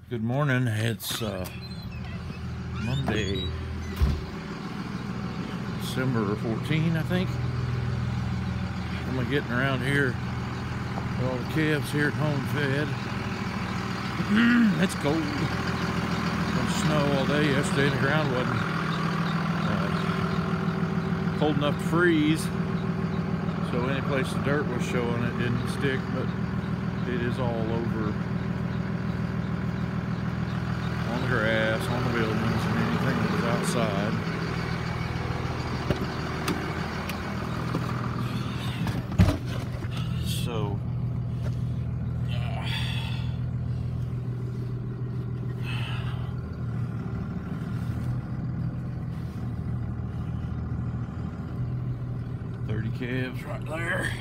Good morning. It's Monday, December 14, I think. I'm getting around here with all the calves here at home fed. It's cold. It snow all day yesterday, and the ground wasn't cold enough to freeze. So any place the dirt was showing, it didn't stick, but it is all over. On the grass, on the buildings, and anything that was outside. So, 30 calves right there.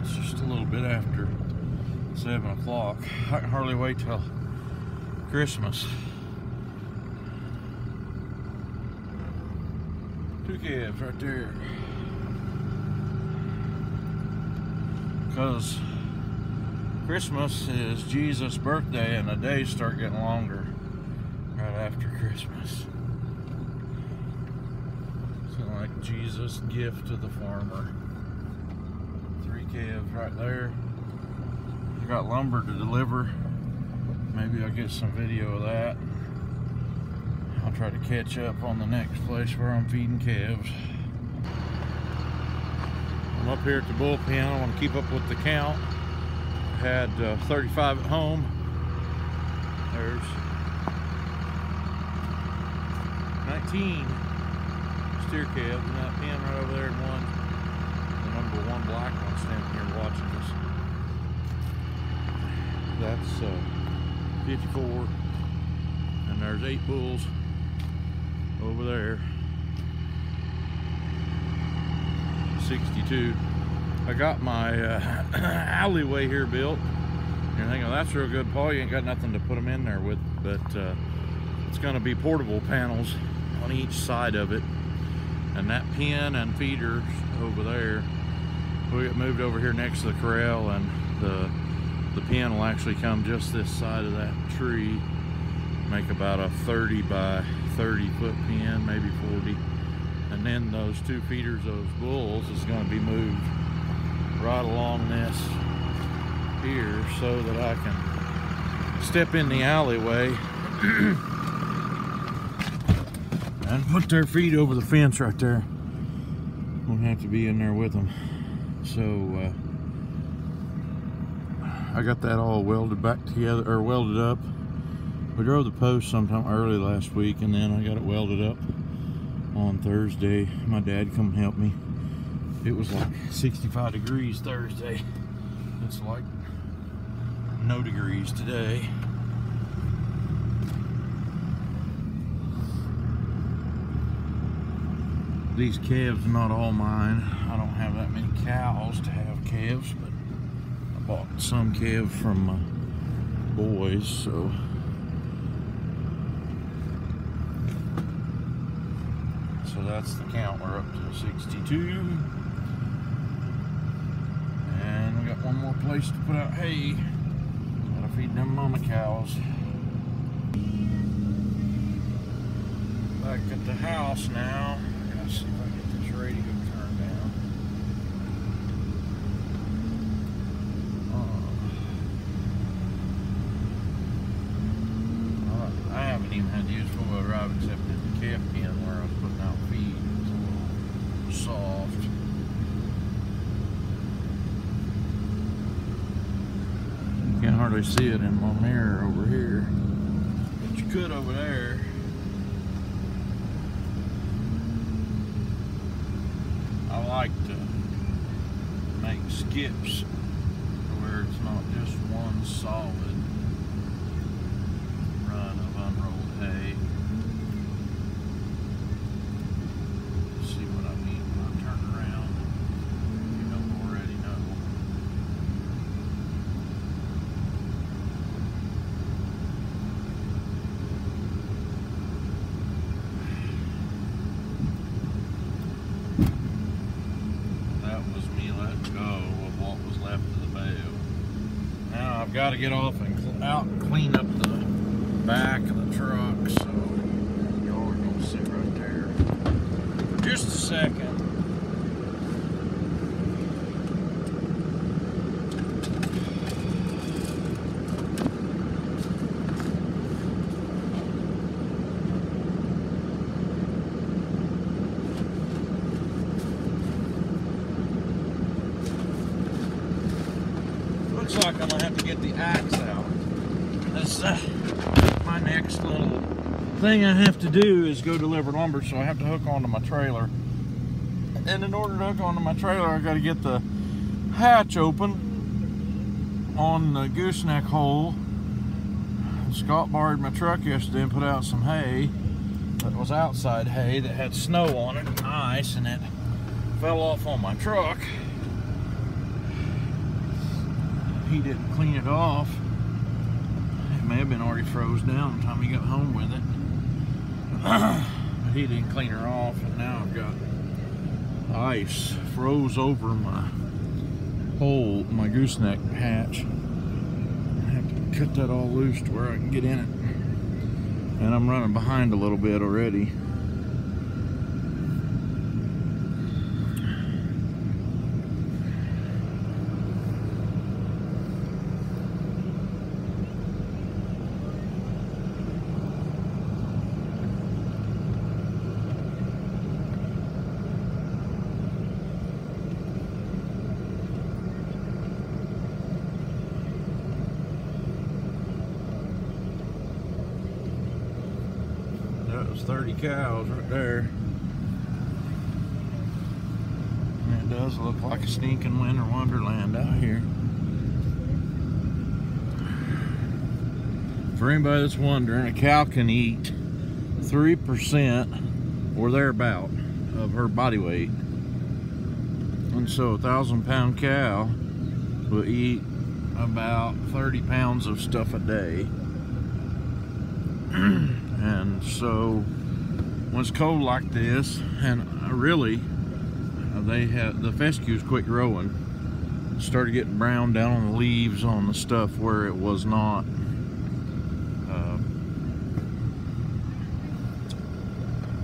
It's just a little bit after 7 o'clock. I can hardly wait till Christmas. 2 calves right there. Because Christmas is Jesus' birthday and the days start getting longer right after Christmas. So like Jesus' gift to the farmer. 3 calves right there. I got lumber to deliver. Maybe I'll get some video of that. I'll try to catch up on the next place where I'm feeding calves. I'm up here at the bullpen. I want to keep up with the count. I had 35 at home. There's 19 steer calves in that pen right over there, and one, the number 1 black one standing here watching us. That's 54, and there's 8 bulls over there. 62. I got my alleyway here built. You're thinking, well, that's real good, Paul. You ain't got nothing to put them in there with, but it's going to be portable panels on each side of it, and that pen and feeders over there will get moved over here next to the corral, and the pen will actually come just this side of that tree, make about a 30 by 30 foot pen, maybe 40. And then those 2 feeders, those bulls, is going to be moved right along this here so that I can step in the alleyway and put their feet over the fence right there. Won't have to be in there with them. So, I got that all welded back together, or welded up. We drove the post sometime early last week, and then I got it welded up on Thursday. My dad come help me. It was like 65 degrees Thursday. It's like no degrees today. These calves are not all mine. I don't have that many cows to have calves, but I bought some calves from my boys, so that's the count. We're up to 62, and we got one more place to put out hay. Gotta feed them mama cows. Back at the house now. Gotta see if I can get this radio turned down. I haven't even had to use four-wheel drive except in the calf pen where I was putting out feed. It's a little soft. You can't hardly see it in my mirror over here, but you could over there. I like to make skips where it's not just one solid run of unrolled hay. See what I mean when I turn around? You don't already know. That was me letting go of what was left of the bale. got to get off and out and clean up the back of the truck. So y'all are gonna sit right there just a second. Looks like I'm gonna have to get the axe out. That's my next little thing I have to do is go deliver lumber, so I have to hook onto my trailer. And in order to hook onto my trailer, I got to get the hatch open on the gooseneck hole. Scott borrowed my truck yesterday and put out some hay that was outside hay that had snow on it and ice, and it fell off on my truck. He didn't clean it off. It may have been already froze down by the time he got home with it. But he didn't clean her off, and now I've got ice froze over my hole, my gooseneck hatch. I have to cut that all loose to where I can get in it. And I'm running behind a little bit already. That was 30 cows right there. And it does look like a stinking winter wonderland out here. For anybody that's wondering, a cow can eat 3% or thereabout of her body weight. And so a 1,000-pound cow will eat about 30 pounds of stuff a day. And so when it's cold like this, and really the fescues quit growing, started getting brown down on the leaves on the stuff where it was not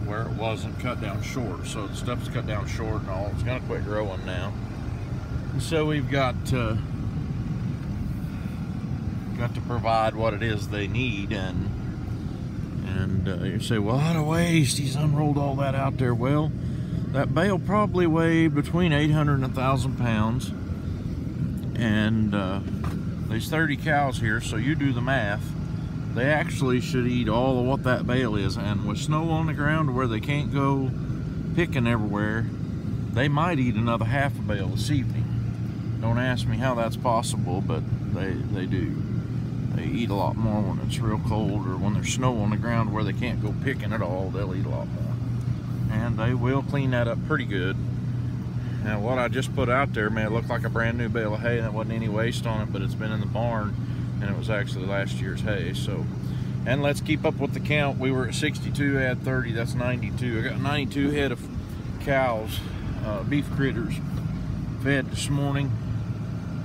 where it wasn't cut down short. So the stuff's cut down short and all, it's gonna quit growing now. And so we've got to provide what it is they need. And you say, well, what a waste, he's unrolled all that out there. Well, that bale probably weighed between 800 and 1,000 pounds. And there's 30 cows here, so you do the math. They actually should eat all of what that bale is. And with snow on the ground where they can't go picking everywhere, they might eat another half a bale this evening. Don't ask me how that's possible, but they do. They eat a lot more when it's real cold, or when there's snow on the ground where they can't go picking at all. They'll eat a lot more. And they will clean that up pretty good. Now what I just put out there may look like a brand new bale of hay, and there wasn't any waste on it, but it's been in the barn and it was actually last year's hay. So, and let's keep up with the count. We were at 62, add 30, that's 92. I got 92 head of cows, beef critters, fed this morning,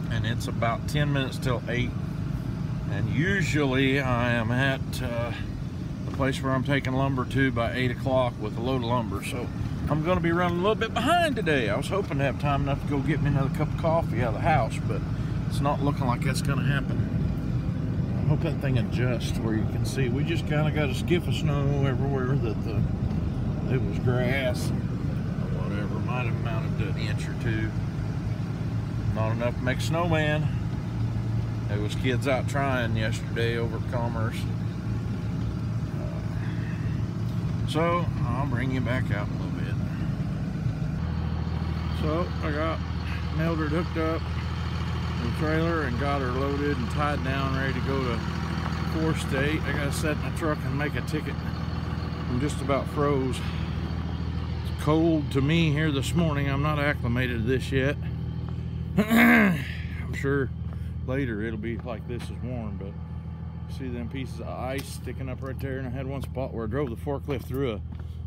and it's about 10 minutes till 8. And usually I am at the place where I'm taking lumber to by 8 o'clock with a load of lumber. So I'm going to be running a little bit behind today. I was hoping to have time enough to go get me another cup of coffee out of the house, but it's not looking like that's going to happen. I hope that thing adjusts where you can see. We just kind of got a skiff of snow everywhere that it was grass or whatever. Might have amounted to an inch or two. Not enough to make a snowman. There was kids out trying yesterday over at Commerce. So I'll bring you back out a little bit. So I got Mildred hooked up in the trailer and got her loaded and tied down, ready to go to 4 State. I gotta set in the truck and make a ticket. I'm just about froze. It's cold to me here this morning. I'm not acclimated to this yet. I'm sure later it'll be like this is warm, but see them pieces of ice sticking up right there. And I had one spot where I drove the forklift through a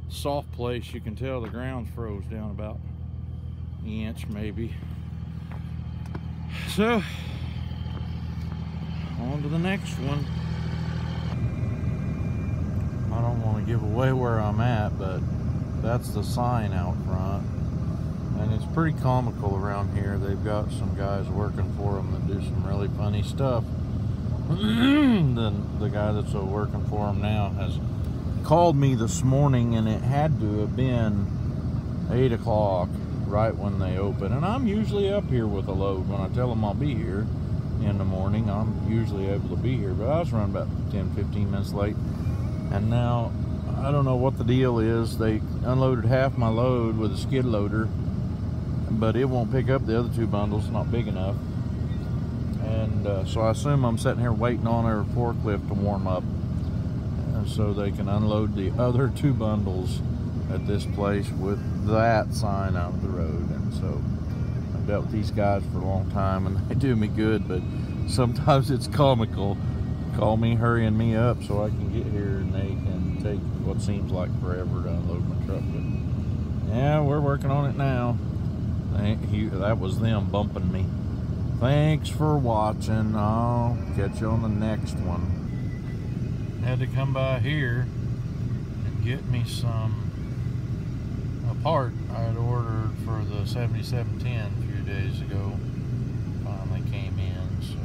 soft place. You can tell the ground froze down about an inch maybe. So on to the next one. I don't want to give away where I'm at, but that's the sign out front. And it's pretty comical around here. They've got some guys working for them that do some really funny stuff. The guy that's working for them now has called me this morning, and it had to have been 8 o'clock right when they open. And I'm usually up here with a load. When I tell them I'll be here in the morning, I'm usually able to be here. But I was running about 10-15 minutes late. And now, I don't know what the deal is. They unloaded half my load with a skid loader, but it won't pick up the other 2 bundles. It's not big enough. And so I assume I'm sitting here waiting on our forklift to warm up so they can unload the other 2 bundles at this place with that sign out of the road. And so I've dealt with these guys for a long time, and they do me good, but sometimes it's comical. Call me hurrying me up so I can get here, and they can take what seems like forever to unload my truck. But yeah, we're working on it now. That was them bumping me. Thanks for watching. I'll catch you on the next one. Had to come by here and get me a part I had ordered for the 7710 a few days ago. Finally came in, so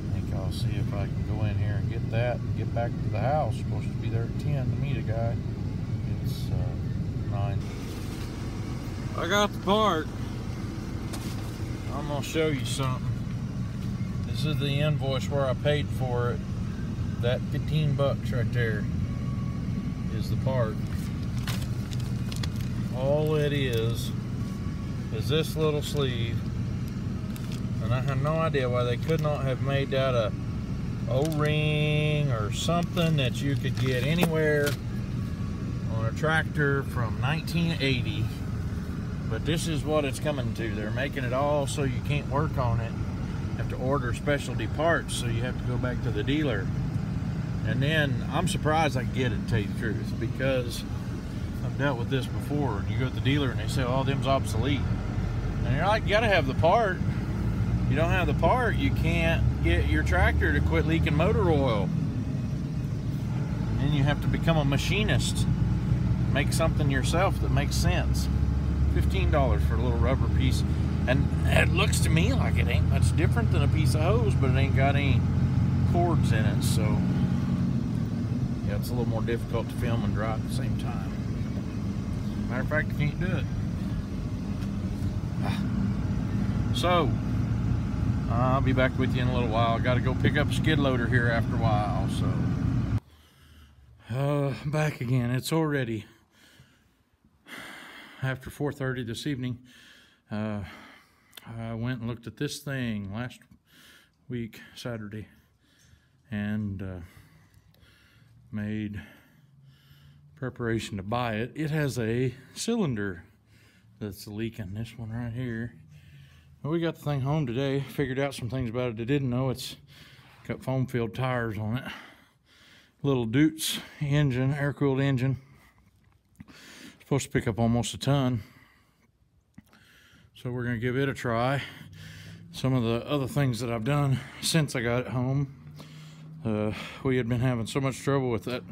I think I'll see if I can go in here and get that and get back to the house. Supposed to be there at 10 to meet a guy. It's 9. I got the part. I'm gonna show you something. This is the invoice where I paid for it. That 15 bucks right there is the part. All it is this little sleeve. And I have no idea why they could not have made that a O-ring or something that you could get anywhere on a tractor from 1980. But this is what it's coming to. They're making it all so you can't work on it. You have to order specialty parts, so you have to go back to the dealer. And then I'm surprised I can get it, to tell you the truth, because I've dealt with this before. And you go to the dealer and they say, oh, them's obsolete. And you're like, you gotta have the part. You don't have the part, you can't get your tractor to quit leaking motor oil. And you have to become a machinist. Make something yourself that makes sense. $15 for a little rubber piece, and it looks to me like it ain't much different than a piece of hose, but it ain't got any cords in it, so yeah, it's a little more difficult to film and drive at the same time. Matter of fact, I can't do it. So I'll be back with you in a little while. I got to go pick up a skid loader here after a while. So back again. It's already after 4:30 this evening. I went and looked at this thing last week, Saturday, and made preparation to buy it. It has a cylinder that's leaking, this one right here. Well, we got the thing home today, figured out some things about it I didn't know. It's got foam-filled tires on it. Little Dutes engine, air-cooled engine. Supposed to pick up almost a ton. So we're gonna give it a try. Some of the other things that I've done since I got it home. We had been having so much trouble with that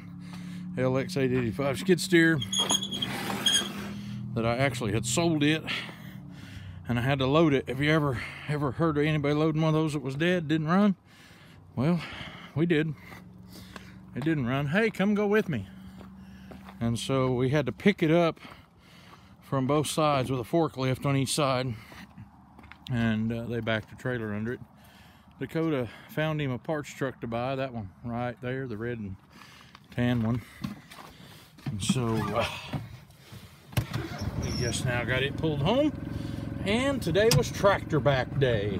LX 885 skid steer that I actually had sold it, and I had to load it. Have you ever heard of anybody loading one of those that was dead, didn't run? Well, we did. It didn't run. Hey, come go with me. And so we had to pick it up from both sides with a forklift on each side, and they backed a trailer under it. Dakota found him a parts truck to buy, that one right there, the red and tan one. And so we just now got it pulled home, and today was tractor back day.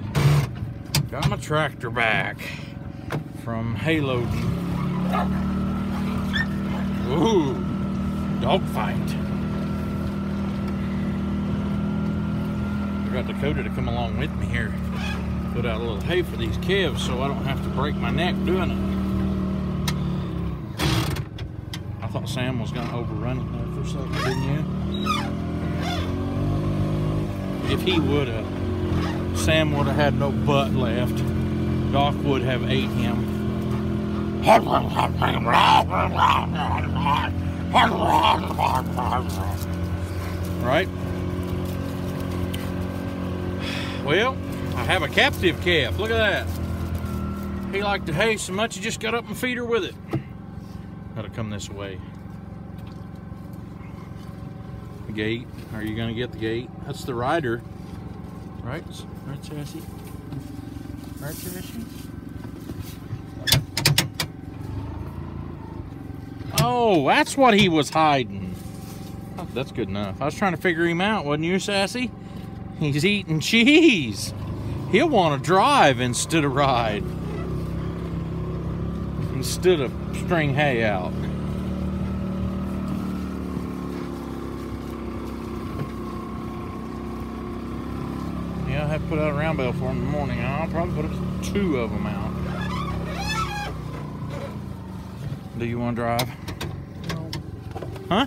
Got my tractor back from hay loading. Ooh, dog fight. I got Dakota to come along with me here. Put out a little hay for these calves so I don't have to break my neck doing it. I thought Sam was going to overrun it there for a second, didn't you? If he would have, Sam would have had no butt left. Doc would have ate him. Right? Well, I have a captive calf. Look at that. He liked the hay so much he just got up and feed her with it. Gotta come this way. The gate. Are you gonna get the gate? That's the rider. Right? Right, Sassy? Right, Sassy? Oh, that's what he was hiding. Oh, that's good enough. I was trying to figure him out, wasn't you, Sassy? He's eating cheese. He'll want to drive instead of ride. Instead of string hay out. Yeah, I have to put out a round bell for him in the morning. I'll probably put 2 of them out. Do you want to drive? No. Huh?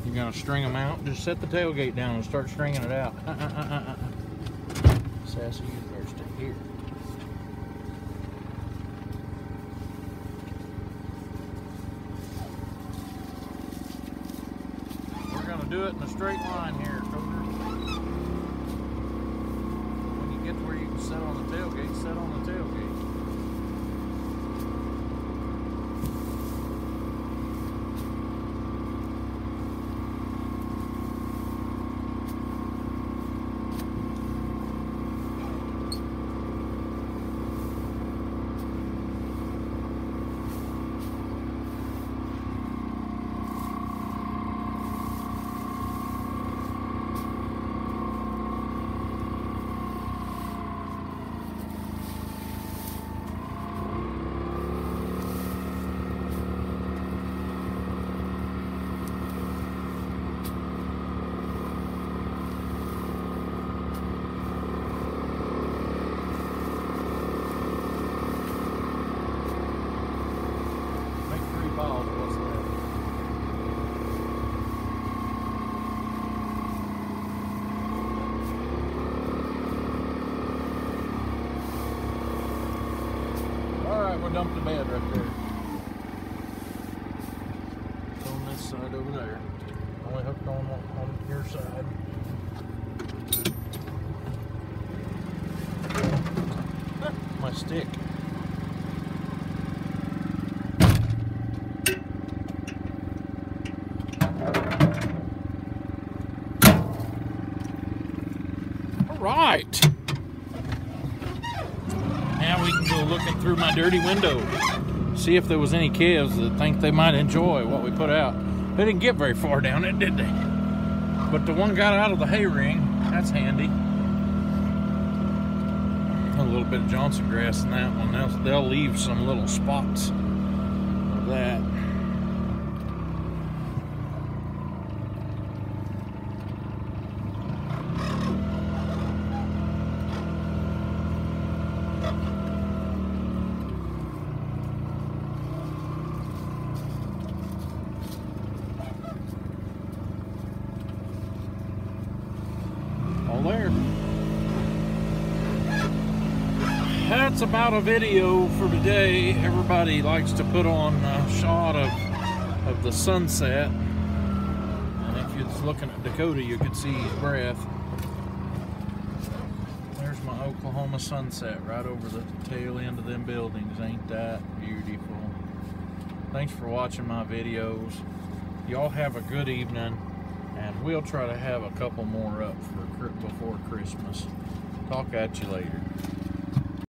You're gonna string them out? Just set the tailgate down and start stringing it out. Sassy, you better stay here. We're gonna do it in a straight line here, Coder. When you get to where you can sit on the tailgate, sit on the tailgate. We'll dump the bed right there. It's on this side over there. Only hooked on your side. My stick. All right. Now we can go looking through my dirty window, see if there was any calves that think they might enjoy what we put out. They didn't get very far down it, did they? But the one got out of the hay ring. That's handy. A little bit of Johnson grass in that one. They'll leave some little spots of that. There. That's about a video for today. Everybody likes to put on a shot of the sunset, and if you're looking at Dakota you could see his breath. There's my Oklahoma sunset right over the tail end of them buildings. Ain't that beautiful? Thanks for watching my videos. Y'all have a good evening, and we'll try to have a couple more up for before Christmas. Talk at you later.